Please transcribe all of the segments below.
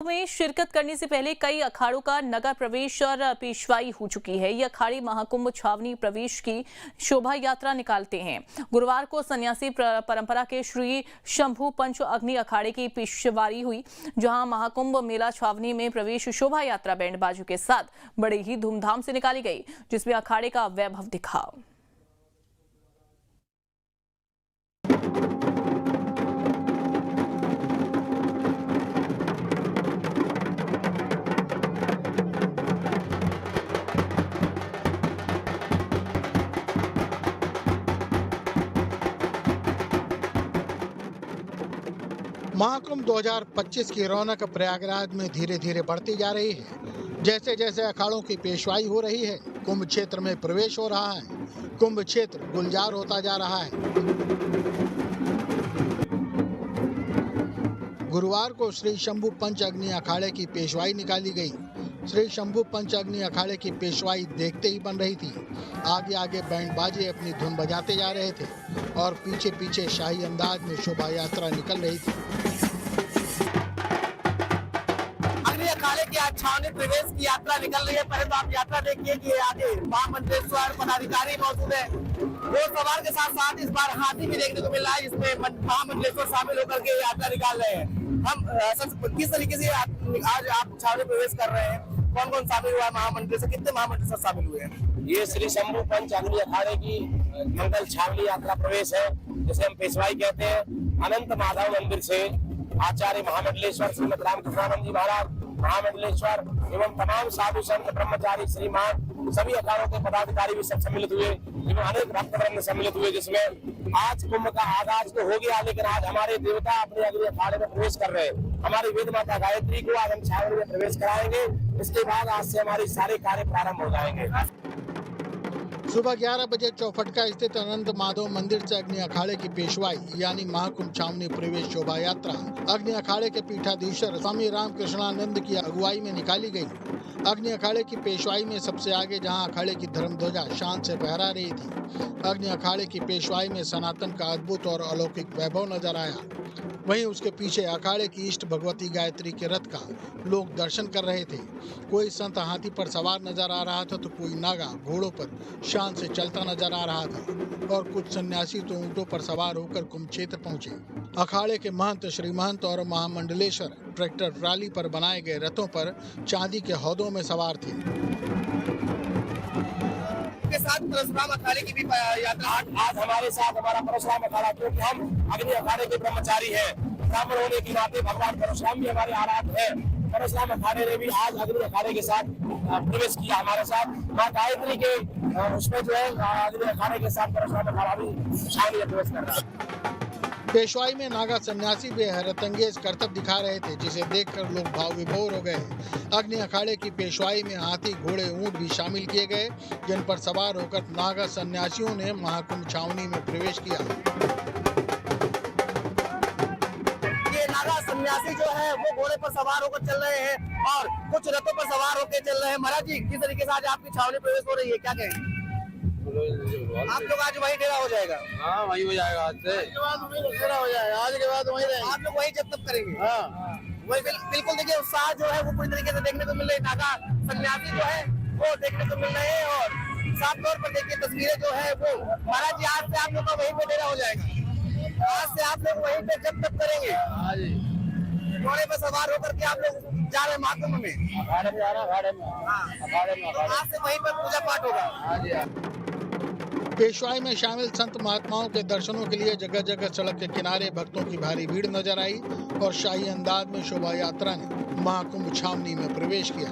में शिरकत करने से पहले कई अखाड़ों का नगर प्रवेश और पेशवाई हो चुकी है। ये अखाड़े महाकुंभ छावनी प्रवेश की शोभा यात्रा निकालते हैं। गुरुवार को सन्यासी परंपरा के श्री शंभू पंच अग्नि अखाड़े की पेशवाई हुई, जहां महाकुंभ मेला छावनी में प्रवेश शोभा यात्रा बैंड बाजू के साथ बड़े ही धूमधाम से निकाली गई, जिसमें अखाड़े का वैभव दिखा। महाकुंभ 2025 की रौनक प्रयागराज में धीरे धीरे बढ़ती जा रही है। जैसे जैसे अखाड़ों की पेशवाई हो रही है, कुंभ क्षेत्र में प्रवेश हो रहा है। कुंभ क्षेत्र गुलजार होता जा रहा है। गुरुवार को श्री शंभू पंच अग्नि अखाड़े की पेशवाई निकाली गई। श्री शंभू पंच अग्नि अखाड़े की पेशवाई देखते ही बन रही थी। आगे आगे बैंड बाजे अपनी धुन बजाते जा रहे थे और पीछे पीछे शाही अंदाज में शोभा यात्रा निकल रही थी। अग्नि अखाड़े की आज छावनी प्रवेश की यात्रा निकल रही है। पहले तो आप यात्रा देखिए कि आगे महामंडलेश्वर पदाधिकारी मौजूद है। वो सवार के साथ साथ इस बार हाथी भी देखने को मिल रहा है, जिसमें महामंडलेश्वर शामिल होकर के यात्रा निकाल रहे हैं। हम किस तरीके से आज आप छावनी प्रवेश कर रहे हैं, कौन कौन शामिल हुआ है महामंडल से, कितने महामंडल से शामिल हुए हैं? ये श्री शंभू पंच अग्नि अखाड़े की मंगल छावनी यात्रा प्रवेश है, जिसे हम पेशवाई कहते हैं। अनंत माधव मंदिर से आचार्य महामंडलेश्वर श्रीमद रामकृष्णानंद जी महाराज, महामंडलेश्वर एवं तमाम साधु संत ब्रह्मचारी श्रीमान सभी अखाड़ों के पदाधिकारी भी सब सम्मिलित हुए एवं अनेक भक्तवृंद सम्मिलित हुए, जिसमें आज कुंभ का आगाज तो हो गया, लेकिन आज हमारे देवता अपने अग्नि अखाड़े में प्रवेश कर रहे हैं। हमारी वेद माता गायत्री को आज हम छावनी में प्रवेश कराएंगे। इसके बाद आज से हमारे सारे कार्य प्रारंभ हो जाएंगे। सुबह 11 बजे चौफटका स्थित अनंत माधव मंदिर से अग्नि अखाड़े की पेशवाई यानी महाकुंभ छावनी प्रवेश शोभा यात्रा अग्नि अखाड़े के पीठाधीश्वर स्वामी रामकृष्णानंद की अगुवाई में निकाली गई। अग्नि अखाड़े की पेशवाई में सबसे आगे जहां अखाड़े की धर्मध्वजा शान से फहरा रही थी, अग्नि अखाड़े की पेशवाई में सनातन का अद्भुत और अलौकिक वैभव नजर आया। वहीं उसके पीछे अखाड़े की इष्ट भगवती गायत्री के रथ का लोग दर्शन कर रहे थे। कोई संत हाथी पर सवार नजर आ रहा था तो कोई नागा घोड़ों पर शान से चलता नजर आ रहा था और कुछ सन्यासी तो ऊंटों पर सवार होकर कुंभ क्षेत्र पहुंचे। अखाड़े के महंत श्री महंत और महामंडलेश्वर ट्रैक्टर ट्राली पर बनाए गए रथों पर चांदी के हौदों में सवार थे। के साथ परशुराम अखाड़े की भी यात्रा आज हमारे साथ हमारा परशुराम अखाड़ा, क्योंकि हम अग्नि अखाड़े के ब्रह्मचारी हैं, ब्राह्मण होने के नाते भगवान परशुराम भी हमारे आराध्य है। परशुराम अखाड़े ने भी आज अग्नि अखाड़े के साथ प्रवेश किया हमारे साथ। माँ गायत्री के उसमें जो है अग्नि अखाड़े के साथ परशुराम अखाड़ा भी शामिल प्रवेश कर रहा है। पेशवाई में नागा सन्यासी भी हैरतअंगेज करतब दिखा रहे थे, जिसे देखकर लोग भाव विभोर हो गए। अग्नि अखाड़े की पेशवाई में हाथी घोड़े ऊंट भी शामिल किए गए, जिन पर सवार होकर नागा सन्यासियों ने महाकुंभ छावनी में प्रवेश किया। ये नागा सन्यासी जो है वो घोड़े पर सवार होकर चल रहे हैं और कुछ रथों पर सवार होकर चल रहे हैं। महाराज जी, किस तरीके से आज आपकी छावनी प्रवेश हो रही है, क्या कहें? आप लोग आज वही डेरा हो जाएगा? हाँ, वही हो जाएगा। आज से डेरा हो जाएगा, आज के बाद वही रहेंगे। आप लोग वही जब तक करेंगे? हाँ, वही बिल्कुल। देखिए, उत्साह जो है वो पूरी तरीके से देखने को मिल रही है। नागा सन्यासी जो है वो देखने को मिल रहे हैं और साफ तौर पर देखिए तस्वीरें जो है वो। महाराज जी, आज से आप लोग का वहीं पे डेरा हो जाएगा? आज से आप लोग वहीं पे जब तक करेंगे? हाँ जी। घोड़े पर सवार होकर के आप लोग जा रहे हैं महाकुंभ में? अखाड़े में जा रहा, अखाड़े में। तो आज से वहीं पर पूजा पाठ होगा? हाँ जी। पेशवाई में शामिल संत महात्माओं के दर्शनों के लिए जगह जगह सड़क के किनारे भक्तों की भारी भीड़ नजर आई और शाही अंदाज में शोभा यात्रा ने महाकुंभ छावनी में प्रवेश किया।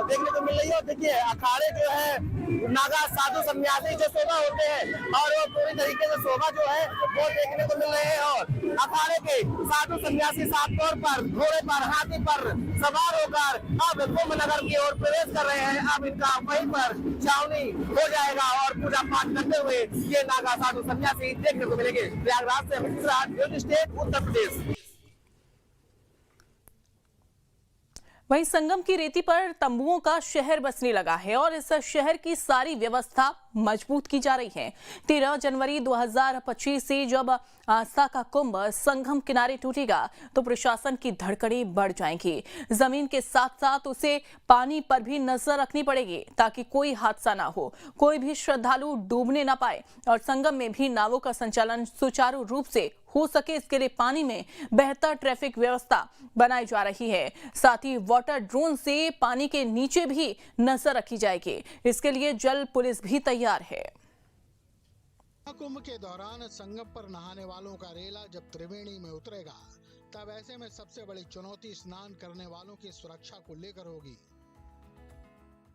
देखने को मिल रही है। देखिए, अखाड़े जो है नागा साधु सन्यासी जो शोभा होते हैं और वो पूरी तरीके से शोभा जो है वो देखने को मिल रहे हैं और अखाड़े के साधु सन्यासी साफ तौर पर घोड़े पर हाथी पर सवार होकर अब कुंभ नगर की ओर प्रवेश कर रहे हैं। अब इनका वहीं पर छावनी हो जाएगा और पूजा पाठ करते हुए ये नागा साधु सन्यासी देखने को मिलेंगे। प्रयागराज से न्यूज़ स्टेट उत्तर प्रदेश। वहीं संगम की रेती पर तंबुओं का शहर बसने लगा है और इस शहर की सारी व्यवस्था मजबूत की जा रही है। 13 जनवरी 2025 से जब आस्था का कुंभ संगम किनारे टूटेगा तो प्रशासन की धड़कनें बढ़ जाएंगी। जमीन के साथ साथ उसे पानी पर भी नजर रखनी पड़ेगी ताकि कोई हादसा ना हो, कोई भी श्रद्धालु डूबने ना पाए और संगम में भी नावों का संचालन सुचारू रूप से हो सके, इसके लिए पानी में बेहतर ट्रैफिक व्यवस्था बनाई जा रही है। साथ ही वाटर ड्रोन से पानी के नीचे भी नजर रखी जाएगी। इसके लिए जल पुलिस भी तैयार है। कुंभ के दौरान संगम पर नहाने वालों का रेला जब त्रिवेणी में उतरेगा तब ऐसे में सबसे बड़ी चुनौती स्नान करने वालों की सुरक्षा को लेकर होगी।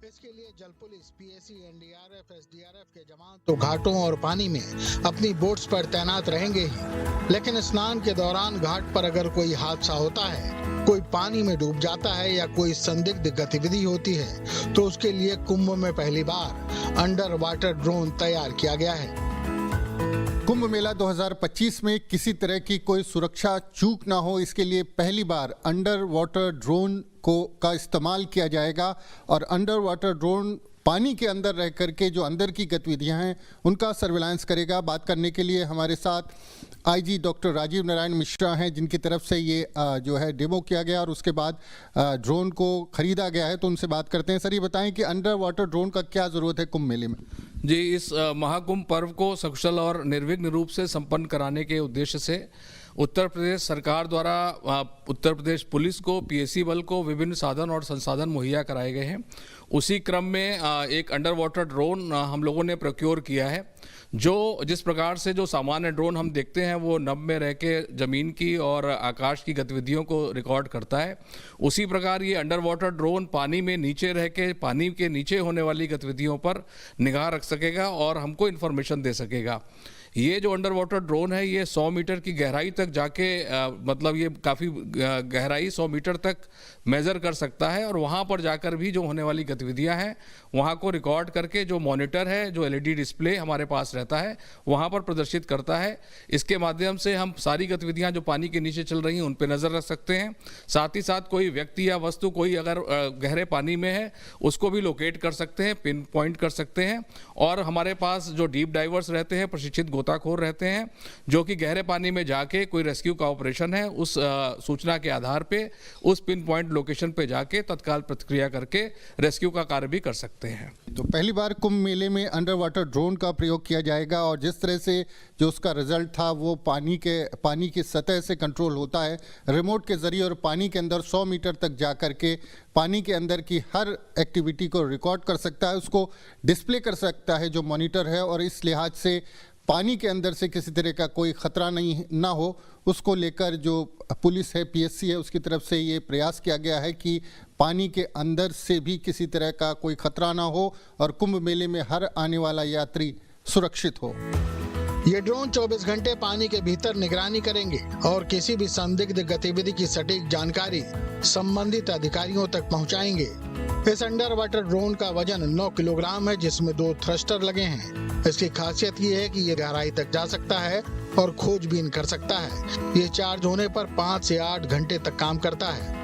इसके लिए जल पुलिस, पीएसी, एनडीआरएफ, एसडीआरएफ के जवान तो घाटों और पानी में अपनी बोट्स पर तैनात रहेंगे ही, लेकिन स्नान के दौरान घाट पर अगर कोई हादसा होता है, कोई पानी में डूब जाता है या कोई संदिग्ध गतिविधि होती है तो उसके लिए कुंभ में पहली बार अंडर वाटर ड्रोन तैयार किया गया है। कुंभ मेला 2025 में किसी तरह की कोई सुरक्षा चूक ना हो, इसके लिए पहली बार अंडर वाटर ड्रोन का इस्तेमाल किया जाएगा और अंडर वाटर ड्रोन पानी के अंदर रह करके जो अंदर की गतिविधियां हैं उनका सर्विलांस करेगा। बात करने के लिए हमारे साथ आईजी डॉक्टर राजीव नारायण मिश्रा हैं, जिनकी तरफ से ये जो है डेमो किया गया और उसके बाद ड्रोन को खरीदा गया है, तो उनसे बात करते हैं। सर, ये बताएं कि अंडर वाटर ड्रोन का क्या ज़रूरत है कुंभ मेले में? जी, इस महाकुंभ पर्व को सकुशल और निर्विघ्न रूप से संपन्न कराने के उद्देश्य से उत्तर प्रदेश सरकार द्वारा उत्तर प्रदेश पुलिस को, पीएसी बल को विभिन्न साधन और संसाधन मुहैया कराए गए हैं। उसी क्रम में एक अंडर वाटर ड्रोन हम लोगों ने प्रोक्योर किया है, जो जिस प्रकार से जो सामान्य ड्रोन हम देखते हैं वो नभ में रह के ज़मीन की और आकाश की गतिविधियों को रिकॉर्ड करता है, उसी प्रकार ये अंडर वाटर ड्रोन पानी में नीचे रह के पानी के नीचे होने वाली गतिविधियों पर निगाह रख सकेगा और हमको इन्फॉर्मेशन दे सकेगा। ये जो अंडर वाटर ड्रोन है ये 100 मीटर की गहराई तक जाके मतलब ये काफ़ी गहराई 100 मीटर तक मेज़र कर सकता है और वहाँ पर जाकर भी जो होने वाली गतिविधियाँ हैं वहाँ को रिकॉर्ड करके जो मॉनिटर है, जो एलईडी डिस्प्ले हमारे पास रहता है, वहाँ पर प्रदर्शित करता है। इसके माध्यम से हम सारी गतिविधियाँ जो पानी के नीचे चल रही हैं उन पर नज़र रख सकते हैं। साथ ही साथ कोई व्यक्ति या वस्तु कोई अगर गहरे पानी में है उसको भी लोकेट कर सकते हैं, पिन पॉइंट कर सकते हैं। और हमारे पास जो डीप डाइवर्स रहते हैं, प्रशिक्षित गोताखोर रहते हैं, जो कि गहरे पानी में जाके कोई रेस्क्यू का ऑपरेशन है उस सूचना के आधार पे उस पिन पॉइंट लोकेशन पे जाके तत्काल प्रतिक्रिया करके रेस्क्यू का कार्य भी कर सकते हैं। तो पहली बार कुंभ मेले में अंडर वाटर ड्रोन का प्रयोग किया जाएगा और जिस तरह से जो उसका रिजल्ट था वो पानी की सतह से कंट्रोल होता है रिमोट के जरिए और पानी के अंदर 100 मीटर तक जा कर के पानी के अंदर की हर एक्टिविटी को रिकॉर्ड कर सकता है, उसको डिस्प्ले कर सकता है जो मॉनिटर है, और इस लिहाज से पानी के अंदर से किसी तरह का कोई ख़तरा ना हो, उसको लेकर जो पुलिस है, पीएससी है, उसकी तरफ से ये प्रयास किया गया है कि पानी के अंदर से भी किसी तरह का कोई खतरा ना हो और कुंभ मेले में हर आने वाला यात्री सुरक्षित हो। ये ड्रोन 24 घंटे पानी के भीतर निगरानी करेंगे और किसी भी संदिग्ध गतिविधि की सटीक जानकारी संबंधित अधिकारियों तक पहुंचाएंगे। इस अंडर वाटर ड्रोन का वजन 9 किलोग्राम है, जिसमें 2 थ्रस्टर लगे हैं। इसकी खासियत ये है कि ये गहराई तक जा सकता है और खोजबीन कर सकता है। ये चार्ज होने पर 5 से 8 घंटे तक काम करता है।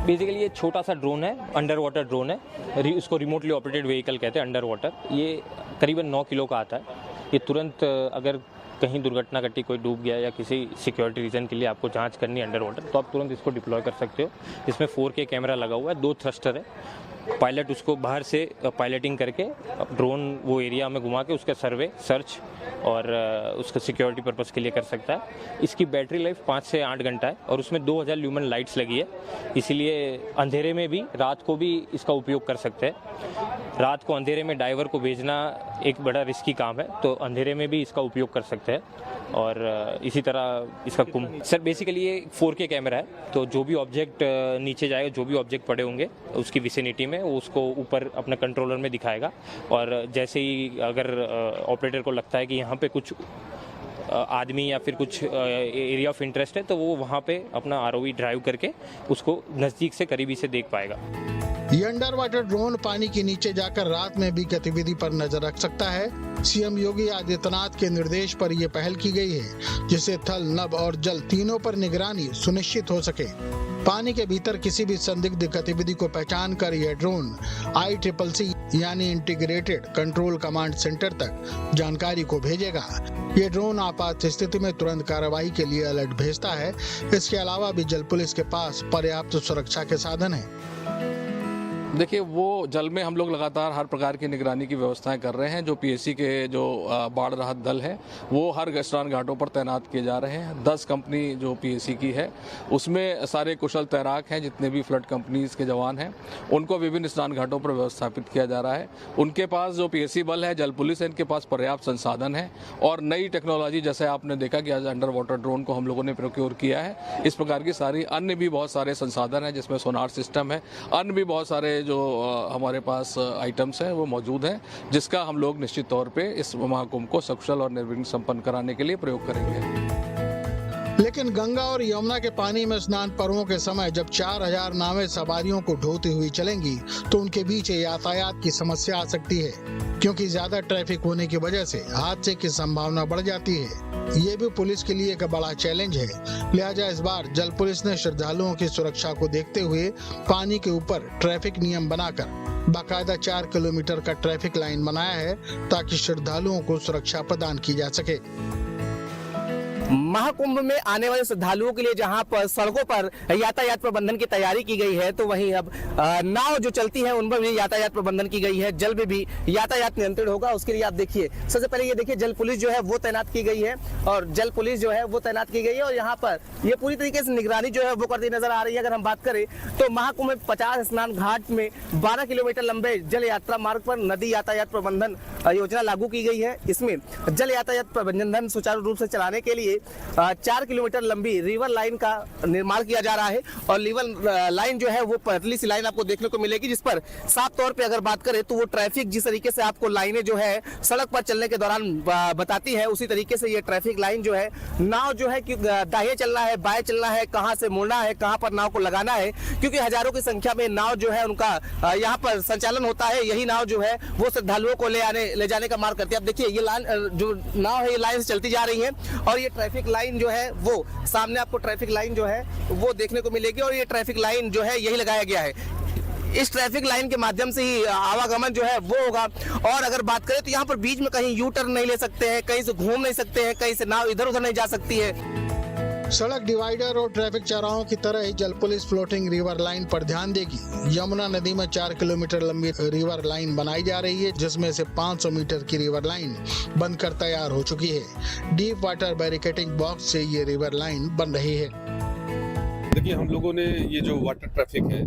बेसिकली ये छोटा सा ड्रोन है, अंडर वाटर ड्रोन है, इसको रिमोटली ऑपरेटेड व्हीकल कहते हैं अंडर वाटर। ये करीबन 9 किलो का आता है। ये तुरंत अगर कहीं दुर्घटना घटी, कोई डूब गया या किसी सिक्योरिटी रीजन के लिए आपको जांच करनी है अंडर वाटर, तो आप तुरंत इसको डिप्लॉय कर सकते हो। इसमें 4K कैमरा लगा हुआ है, 2 थ्रस्टर है। पायलट उसको बाहर से पायलटिंग करके ड्रोन वो एरिया में घुमा के उसका सर्वे, सर्च और उसका सिक्योरिटी पर्पस के लिए कर सकता है। इसकी बैटरी लाइफ 5 से 8 घंटा है और उसमें 2000 ल्यूमन लाइट्स लगी है, इसीलिए अंधेरे में भी, रात को भी इसका उपयोग कर सकते हैं। रात को अंधेरे में डाइवर को भेजना एक बड़ा रिस्की काम है, तो अंधेरे में भी इसका उपयोग कर सकते हैं। और इसी तरह इसका कुंभ सर बेसिकली ये 4K कैमरा है, तो जो भी ऑब्जेक्ट नीचे जाएगा, जो भी ऑब्जेक्ट पड़े होंगे उसकी विसिनिटी में, वो उसको ऊपर अपने कंट्रोलर में दिखाएगा। और जैसे ही अगर ऑपरेटर को लगता है कि यहाँ पे कुछ आदमी या फिर कुछ एरिया ऑफ इंटरेस्ट है, तो वो वहाँ पे अपना ROV ड्राइव करके उसको नज़दीक से, करीबी से देख पाएगा। ये अंडर वाटर ड्रोन पानी के नीचे जाकर रात में भी गतिविधि पर नजर रख सकता है। सीएम योगी आदित्यनाथ के निर्देश पर यह पहल की गई है, जिससे थल, नभ और जल तीनों पर निगरानी सुनिश्चित हो सके। पानी के भीतर किसी भी संदिग्ध गतिविधि को पहचान कर यह ड्रोन ICCC यानी इंटीग्रेटेड कंट्रोल कमांड सेंटर तक जानकारी को भेजेगा। ये ड्रोन आपात स्थिति में तुरंत कार्रवाई के लिए अलर्ट भेजता है। इसके अलावा भी जल पुलिस के पास पर्याप्त सुरक्षा के साधन हैं। देखिए, वो जल में हम लोग लगातार हर प्रकार की निगरानी की व्यवस्थाएं कर रहे हैं। जो PSC के जो बाढ़ राहत दल है वो हर स्नान घाटों पर तैनात किए जा रहे हैं। 10 कंपनी जो PSC की है उसमें सारे कुशल तैराक हैं, जितने भी फ्लड कंपनीज के जवान हैं उनको विभिन्न स्नान घाटों पर व्यवस्थापित किया जा रहा है। उनके पास जो PSC बल है, जल पुलिस है, इनके पास पर्याप्त संसाधन है और नई टेक्नोलॉजी, जैसे आपने देखा कि आज अंडर वाटर ड्रोन को हम लोगों ने प्रोक्योर किया है, इस प्रकार की सारी अन्य भी बहुत सारे संसाधन हैं, जिसमें सोनार सिस्टम है, अन्य भी बहुत सारे जो हमारे पास आइटम्स हैं वो मौजूद हैं, जिसका हम लोग निश्चित तौर पे इस महाकुंभ को सकुशल और निर्विघ्न संपन्न कराने के लिए प्रयोग करेंगे। लेकिन गंगा और यमुना के पानी में स्नान पर्वों के समय जब 4000 नावें सवारियों को ढोती हुई चलेंगी तो उनके बीच यातायात की समस्या आ सकती है, क्योंकि ज्यादा ट्रैफिक होने की वजह से हादसे की संभावना बढ़ जाती है। ये भी पुलिस के लिए एक बड़ा चैलेंज है। लिहाजा इस बार जल पुलिस ने श्रद्धालुओं की सुरक्षा को देखते हुए पानी के ऊपर ट्रैफिक नियम बनाकर बाकायदा 4 किलोमीटर का ट्रैफिक लाइन बनाया है, ताकि श्रद्धालुओं को सुरक्षा प्रदान की जा सके। महाकुंभ में आने वाले श्रद्धालुओं के लिए जहां पर सड़कों पर यातायात प्रबंधन की तैयारी की गई है, तो वहीं अब नाव जो चलती है उन पर भी यातायात प्रबंधन की गई है। जल में भी यातायात नियंत्रण होगा। उसके लिए आप देखिए, सबसे पहले ये देखिए जल पुलिस जो है वो तैनात की गई है और जल पुलिस जो है वो तैनात की गई है और यहाँ पर ये पूरी तरीके से निगरानी जो है वो करती नजर आ रही है। अगर हम बात करें तो महाकुंभ में 50 स्नान घाट में 12 किलोमीटर लंबे जल यात्रा मार्ग पर नदी यातायात प्रबंधन योजना लागू की गई है। इसमें जल यातायात प्रबंधन सुचारू रूप से चलाने के लिए 4 किलोमीटर लंबी रिवर लाइन का निर्माण किया जा रहा है और रिवर लाइन जो है वो पतली सी लाइन आपको देखने को मिलेगी, जिस पर साफ तौर पे अगर बात करें तो वो ट्रैफिक जिस तरीके से आपको लाइनें जो है सड़क पर चलने के दौरान बताती है, उसी तरीके से ये ट्रैफिक लाइन जो है, नाव जो है कि दाहिने चलना है, बाएं चलना है, कहां से मुड़ना है, कहां पर नाव को लगाना है, क्योंकि हजारों की संख्या में नाव जो है उनका यहाँ पर संचालन होता है। यही नाव जो है वो श्रद्धालुओं को ले जाने का मार्ग करती है। अब देखिए ये जो नाव है ये लाइन से चलती जा रही है और ये ट्रैफिक लाइन जो है वो सामने आपको ट्रैफिक लाइन जो है वो देखने को मिलेगी और ये ट्रैफिक लाइन जो है यही लगाया गया है। इस ट्रैफिक लाइन के माध्यम से ही आवागमन जो है वो होगा। और अगर बात करें तो यहाँ पर बीच में कहीं यू टर्न नहीं ले सकते हैं, कहीं से घूम नहीं सकते हैं, कहीं से नाव इधर उधर नहीं जा सकती है। सड़क डिवाइडर और ट्रैफिक चौराहों की तरह ही जल पुलिस फ्लोटिंग रिवर लाइन पर ध्यान देगी। यमुना नदी में 4 किलोमीटर लंबी रिवर लाइन बनाई जा रही है, जिसमें से 500 मीटर की रिवर लाइन बनकर तैयार हो चुकी है। डीप वाटर बैरिकेडिंग बॉक्स से ये रिवर लाइन बन रही है। देखिए, हम लोगों ने ये जो वाटर ट्रैफिक है,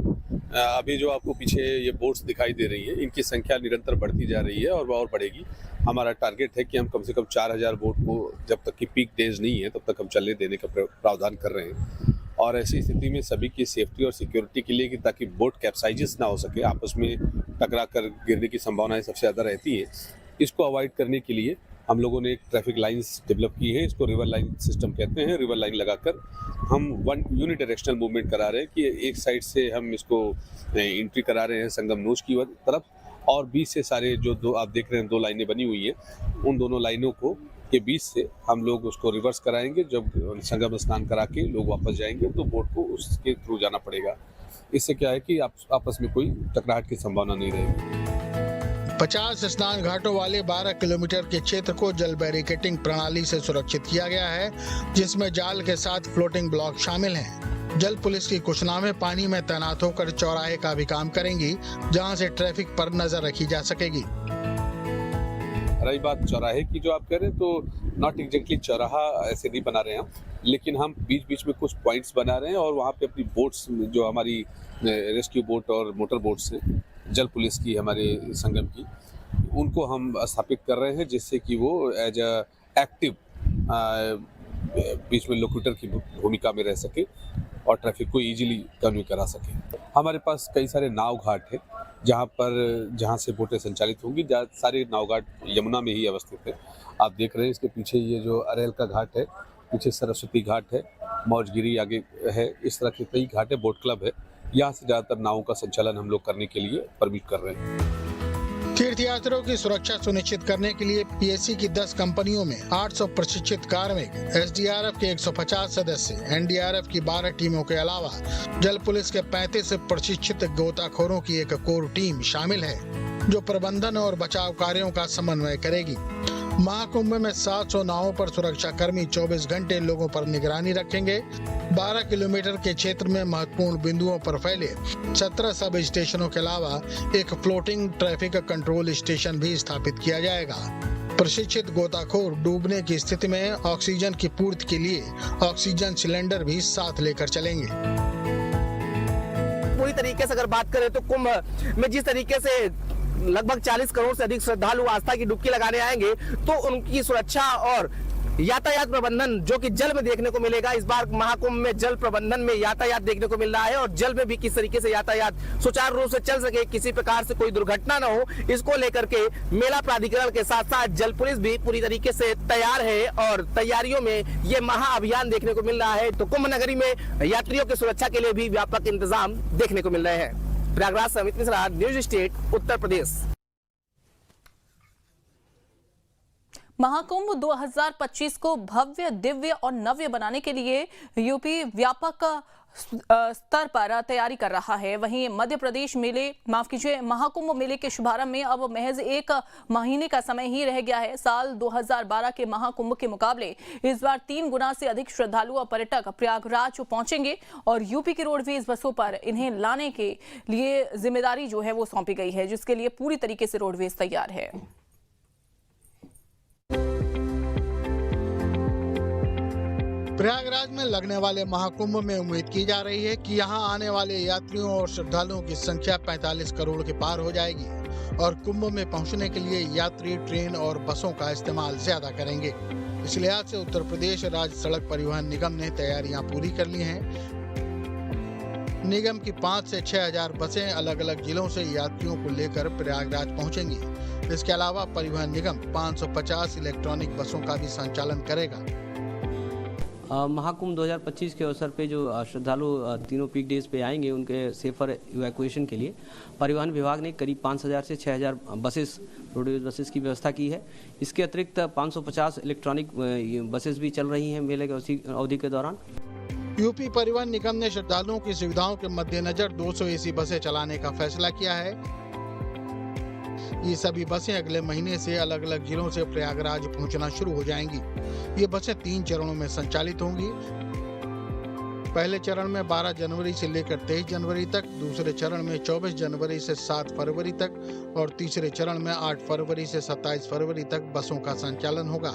अभी जो आपको पीछे ये बोट्स दिखाई दे रही है, इनकी संख्या निरंतर बढ़ती जा रही है और बढ़ेगी। हमारा टारगेट है कि हम कम से कम 4000 बोट को, जब तक कि पीक डेज नहीं है तब तक हम चलने देने का प्रावधान कर रहे हैं। और ऐसी स्थिति में सभी की सेफ्टी और सिक्योरिटी के लिए कि ताकि बोट कैप्साइजिस ना हो सके, आपस में टकरा कर गिरने की संभावनाएं सबसे ज़्यादा रहती है, इसको अवॉइड करने के लिए हम लोगों ने एक ट्रैफिक लाइन्स डेवलप की है। इसको रिवर लाइन सिस्टम कहते हैं। रिवर लाइन लगाकर हम वन यूनिडायरेक्शनल मूवमेंट करा रहे हैं कि एक साइड से हम इसको एंट्री करा रहे हैं संगम नोच की तरफ, और बीच से सारे जो दो आप देख रहे हैं 2 लाइनें बनी हुई है, उन दोनों लाइनों को के बीच से हम लोग उसको रिवर्स कराएंगे। जब संगम स्नान करा के लोग वापस जाएंगे तो बोट को उसके थ्रू जाना पड़ेगा। इससे क्या है कि आपस में कोई टकराहट की संभावना नहीं रहेगी। 50 स्नान घाटों वाले 12 किलोमीटर के क्षेत्र को जल बैरिकेडिंग प्रणाली से सुरक्षित किया गया है, जिसमें जाल के साथ फ्लोटिंग ब्लॉक शामिल हैं। जल पुलिस की कुछ नावें पानी में तैनात होकर चौराहे का भी काम करेंगी, जहां से ट्रैफिक पर नजर रखी जा सकेगी। रही बात चौराहे की जो आप कह रहे हैं, तो नॉट एग्जैक्टली चौराहा ऐसे नहीं बना रहे हैं हम, लेकिन हम बीच बीच में कुछ पॉइंट्स बना रहे हैं और वहाँ पे अपनी बोट्स जो हमारी रेस्क्यू बोट और मोटर बोट्स हैं जल पुलिस की, हमारे संगम की, उनको हम स्थापित कर रहे हैं, जिससे कि वो एज अ एक्टिव बीच में लोकेटर की भूमिका में रह सके और ट्रैफिक को इजीली कन्वे करा सके। हमारे पास कई सारे नाव घाट हैं जहाँ से बोटें संचालित होंगी। सारे नाव घाट यमुना में ही अवस्थित है। आप देख रहे हैं इसके पीछे ये जो अरेल का घाट है, पीछे सरस्वती घाट है, मौजगिरी आगे है, इस तरह के कई घाट है, बोट क्लब है। यहाँ से ज़्यादातर नावों का संचालन हम लोग करने के लिए परमिट कर रहे हैं। तीर्थयात्रियों की सुरक्षा सुनिश्चित करने के लिए पीएससी की 10 कंपनियों में 800 प्रशिक्षित कार्मिक, एसडीआरएफ के 150 सदस्य, एनडीआरएफ की 12 टीमों के अलावा जल पुलिस के 35 प्रशिक्षित गोताखोरों की एक कोर टीम शामिल है, जो प्रबंधन और बचाव कार्यों का समन्वय करेगी। महाकुंभ में 700 नावों पर सुरक्षा कर्मी 24 घंटे लोगों पर निगरानी रखेंगे। 12 किलोमीटर के क्षेत्र में महत्वपूर्ण बिंदुओं पर फैले 17 सब स्टेशनों के अलावा एक फ्लोटिंग ट्रैफिक कंट्रोल स्टेशन भी स्थापित किया जाएगा। प्रशिक्षित गोताखोर डूबने की स्थिति में ऑक्सीजन की पूर्ति के लिए ऑक्सीजन सिलेंडर भी साथ लेकर चलेंगे। पूरी तरीके से अगर बात करें तो कुंभ में जिस तरीके से लगभग 40 करोड़ से अधिक श्रद्धालु आस्था की डुबकी लगाने आएंगे, तो उनकी सुरक्षा और यातायात प्रबंधन जो कि जल में देखने को मिलेगा। इस बार महाकुंभ में जल प्रबंधन में यातायात देखने को मिल रहा है और जल में भी किस तरीके से यातायात सुचारू रूप से चल सके, किसी प्रकार से कोई दुर्घटना न हो, इसको लेकर के मेला प्राधिकरण के साथ साथ जल पुलिस भी पूरी तरीके से तैयार है और तैयारियों में ये महाअभियान देखने को मिल रहा है। तो कुंभ नगरी में यात्रियों की सुरक्षा के लिए भी व्यापक इंतजाम देखने को मिल रहे हैं। प्रयागराज से अमित मिश्रा, न्यूज स्टेट, उत्तर प्रदेश। महाकुंभ 2025 को भव्य, दिव्य और नव्य बनाने के लिए यूपी व्यापक स्तर पर तैयारी कर रहा है। वहीं मध्य प्रदेश महाकुंभ मेले के शुभारंभ में अब महज 1 महीने का समय ही रह गया है। साल 2012 के महाकुंभ के मुकाबले इस बार 3 गुना से अधिक श्रद्धालु और पर्यटक प्रयागराज पहुंचेंगे और यूपी की रोडवेज बसों पर इन्हें लाने के लिए जिम्मेदारी जो है वो सौंपी गई है, जिसके लिए पूरी तरीके से रोडवेज तैयार है। प्रयागराज में लगने वाले महाकुंभ में उम्मीद की जा रही है कि यहां आने वाले यात्रियों और श्रद्धालुओं की संख्या 45 करोड़ के पार हो जाएगी और कुंभ में पहुंचने के लिए यात्री ट्रेन और बसों का इस्तेमाल ज्यादा करेंगे। इस लिहाज से उत्तर प्रदेश राज्य सड़क परिवहन निगम ने तैयारियां पूरी कर ली हैं। निगम की 5 से 6 हजार बसें अलग अलग जिलों से यात्रियों को लेकर प्रयागराज पहुंचेंगी। इसके अलावा परिवहन निगम 550 इलेक्ट्रॉनिक बसों का भी संचालन करेगा। महाकुंभ 2025 के अवसर पे जो श्रद्धालु तीनों पीक डेज पे आएंगे, उनके सेफर इवैक्यूएशन के लिए परिवहन विभाग ने करीब 5000 से 6000 बसेस, रोडवेज बसेस की व्यवस्था की है। इसके अतिरिक्त 550 इलेक्ट्रॉनिक बसेस भी चल रही हैं मेले के अवधि के दौरान। यूपी परिवहन निगम ने श्रद्धालुओं की सुविधाओं के मद्देनजर 200 एसी बसें चलाने का फैसला किया है। ये सभी बसें अगले महीने से अलग अलग जिलों से प्रयागराज पहुंचना शुरू हो जाएंगी। ये बसें 3 चरणों में संचालित होंगी। पहले चरण में 12 जनवरी से लेकर 23 जनवरी तक, दूसरे चरण में 24 जनवरी से 7 फरवरी तक और तीसरे चरण में 8 फरवरी से 27 फरवरी तक बसों का संचालन होगा।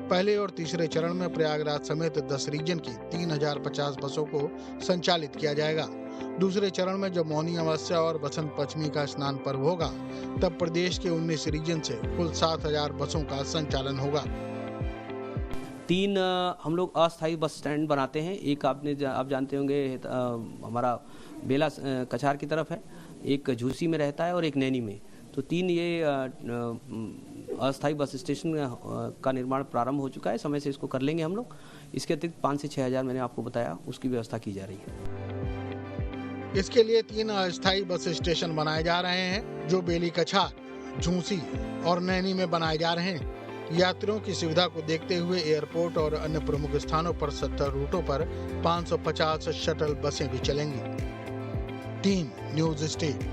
पहले और तीसरे चरण में प्रयागराज समेत 10 रीजन की 3050 बसों को संचालित किया जाएगा। दूसरे चरण में जब मौनी अमावस्या और बसंत पंचमी का स्नान पर्व होगा, तब प्रदेश के 19 रीजन से कुल 7000 बसों का संचालन होगा। 3 हम लोग अस्थायी बस स्टैंड बनाते हैं। एक आप जानते होंगे हमारा बेला कछार की तरफ है, एक झूसी में रहता है और एक नैनी में। तो 3 ये अस्थायी बस स्टेशन का निर्माण प्रारंभ हो चुका है। समय से इसको कर लेंगे हम लोग। इसके अतिरिक्त 5 से 6 हजार मैंने आपको बताया, उसकी व्यवस्था की जा रही है। इसके लिए 3 अस्थायी बस स्टेशन बनाए जा रहे हैं, जो बेली कछार, झूसी और नैनी में बनाए जा रहे हैं। यात्रियों की सुविधा को देखते हुए एयरपोर्ट और अन्य प्रमुख स्थानों पर 70 रूटों पर 550 शटल बसें भी चलेंगी। 3 न्यूज स्टेट।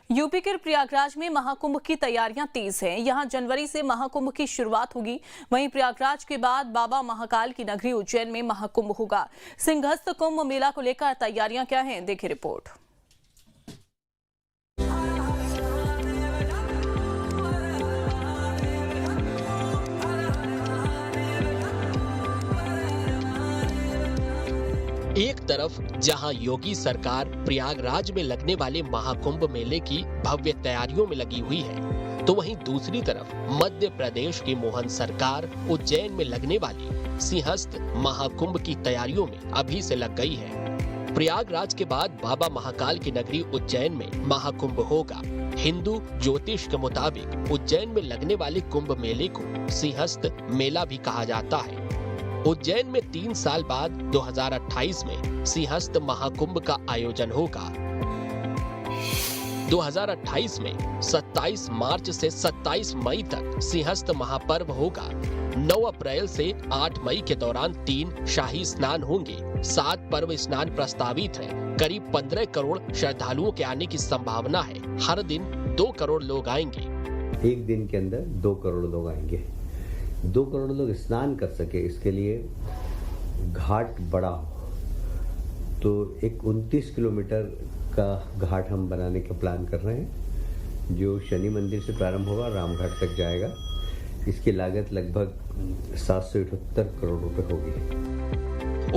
यूपी के प्रयागराज में महाकुंभ की तैयारियां तेज हैं। यहां जनवरी से महाकुंभ की शुरुआत होगी। वहीं प्रयागराज के बाद बाबा महाकाल की नगरी उज्जैन में महाकुंभ होगा। सिंहस्थ कुंभ मेला को लेकर तैयारियां क्या हैं, देखिए रिपोर्ट। एक तरफ जहां योगी सरकार प्रयागराज में लगने वाले महाकुंभ मेले की भव्य तैयारियों में लगी हुई है, तो वहीं दूसरी तरफ मध्य प्रदेश की मोहन सरकार उज्जैन में लगने वाली सिंहस्थ महाकुंभ की तैयारियों में अभी से लग गई है। प्रयागराज के बाद बाबा महाकाल की नगरी उज्जैन में महाकुंभ होगा। हिंदू ज्योतिष के मुताबिक उज्जैन में लगने वाले कुंभ मेले को सिंहस्थ मेला भी कहा जाता है। उज्जैन में 3 साल बाद 2028 में सिंहस्थ महाकुंभ का आयोजन होगा। 2028 में 27 मार्च से 27 मई तक सिंहस्थ महापर्व होगा। 9 अप्रैल से 8 मई के दौरान 3 शाही स्नान होंगे। 7 पर्व स्नान प्रस्तावित है। करीब 15 करोड़ श्रद्धालुओं के आने की संभावना है। हर दिन 2 करोड़ लोग आएंगे। एक दिन के अंदर 2 करोड़ लोग आएंगे। 2 करोड़ लोग स्नान कर सके, इसके लिए घाट बड़ा हो, तो एक 29 किलोमीटर का घाट हम बनाने का प्लान कर रहे हैं, जो शनि मंदिर से प्रारंभ होगा, रामघाट तक जाएगा। इसकी लागत लगभग 778 करोड़ रुपए होगी।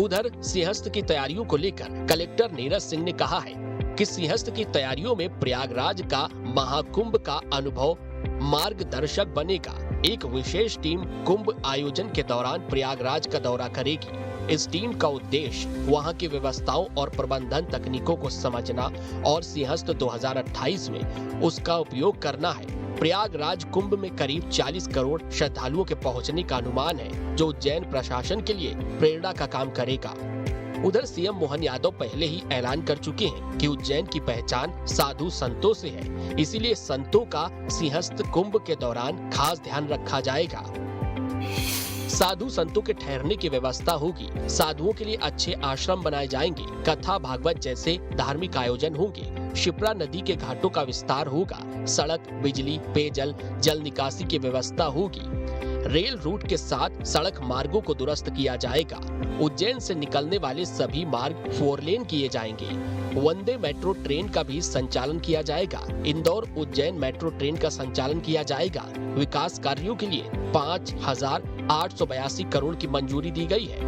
उधर सिंहस्थ की तैयारियों को लेकर कलेक्टर नीरज सिंह ने कहा है कि सिंहस्थ की तैयारियों में प्रयागराज का महाकुंभ का अनुभव मार्गदर्शक बनेगा। एक विशेष टीम कुंभ आयोजन के दौरान प्रयागराज का दौरा करेगी। इस टीम का उद्देश्य वहां की व्यवस्थाओं और प्रबंधन तकनीकों को समझना और सिंहस्थ 2028 में उसका उपयोग करना है। प्रयागराज कुंभ में करीब 40 करोड़ श्रद्धालुओं के पहुंचने का अनुमान है, जो उज्जैन प्रशासन के लिए प्रेरणा का काम करेगा। उधर सीएम मोहन यादव पहले ही ऐलान कर चुके हैं कि उज्जैन की पहचान साधु संतों से है, इसीलिए संतों का सिंहस्थ कुंभ के दौरान खास ध्यान रखा जाएगा। साधु संतों के ठहरने की व्यवस्था होगी। साधुओं के लिए अच्छे आश्रम बनाए जाएंगे। कथा भागवत जैसे धार्मिक आयोजन होंगे। शिप्रा नदी के घाटों का विस्तार होगा। सड़क, बिजली, पेयजल, जल निकासी की व्यवस्था होगी। रेल रूट के साथ सड़क मार्गों को दुरुस्त किया जाएगा। उज्जैन से निकलने वाले सभी मार्ग 4 लेन किए जाएंगे। वंदे मेट्रो ट्रेन का भी संचालन किया जाएगा। इंदौर उज्जैन मेट्रो ट्रेन का संचालन किया जाएगा। विकास कार्यों के लिए 5,882 करोड़ की मंजूरी दी गई है।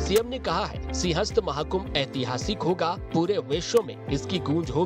सीएम ने कहा है, सिंहस्थ महाकुंभ ऐतिहासिक होगा। पूरे विश्व में इसकी गूंज होगी।